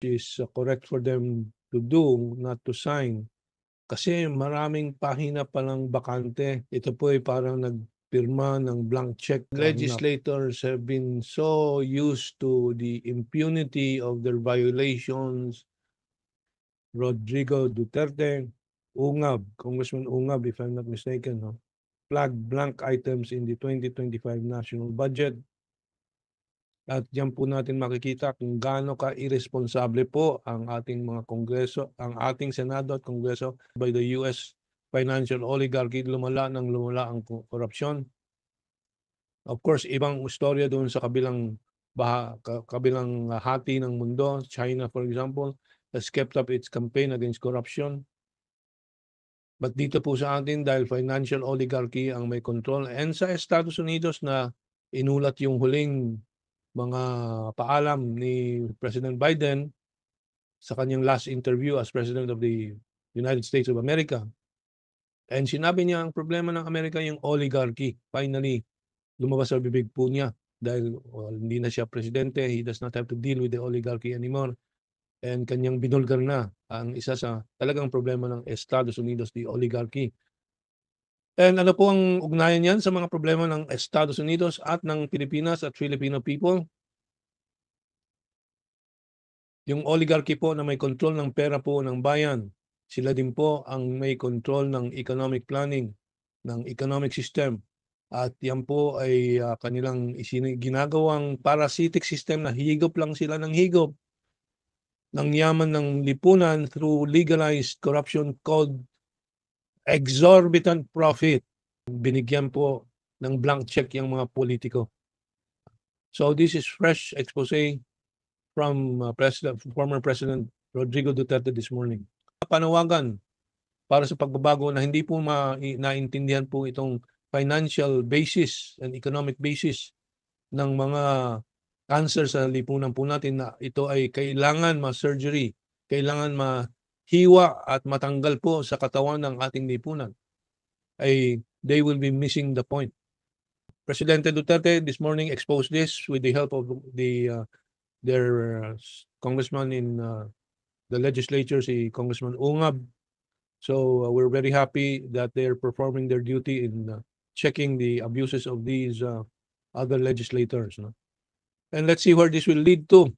is correct for them to do, not to sign. Kasi maraming pahina palang bakante. Ito po ay parang nagpirma ng blank check. Legislators have been so used to the impunity of their violations. Rodrigo Duterte, Ungab, Congressman Ungab, if I'm not mistaken, no? Flagged blank items in the 2025 national budget. At diyan po natin makikita kung gaano ka-irresponsable po ang ating mga kongreso, ang ating Senado at Kongreso by the US financial oligarchy. Lumala ng lumala ang korupsyon. Of course, ibang istorya doon sa kabilang hati ng mundo. China, for example, has kept up its campaign against corruption. But dito po sa atin, dahil financial oligarchy ang may control, and sa Estados Unidos na inulat yung huling mga paalam ni President Biden sa kanyang last interview as President of the United States of America. And sinabi niya ang problema ng Amerika yung oligarchy. Finally, lumabas sa bibig po niya dahil hindi na siya presidente, he does not have to deal with the oligarchy anymore. And kanyang binulgar na ang isa sa talagang problema ng Estados Unidos, the oligarchy. And ano po ang ugnayan niyan sa mga problema ng Estados Unidos at ng Pilipinas at Filipino people? Yung oligarchy po na may control ng pera po ng bayan, sila din po ang may control ng economic planning, ng economic system. At yan po ay kanilang ginagawang parasitic system na higop lang sila ng higop ng yaman ng lipunan through legalized corruption called exorbitant profit. Binigyan po ng blank check yung mga politiko. So this is fresh expose from former President Rodrigo Duterte this morning. Panawagan para sa pagbabago na hindi po naintindihan po itong financial basis and economic basis ng mga cancer sa lipunan po natin na ito ay kailangan ma-surgery, kailangan mahiwa at matanggal po sa katawan ng ating lipunan. Ay they will be missing the point. Presidente Duterte this morning exposed this with the help of their congressman in the legislature, si Congressman Ungab. So we're very happy that they're performing their duty in checking the abuses of these other legislators. No? And let's see where this will lead to.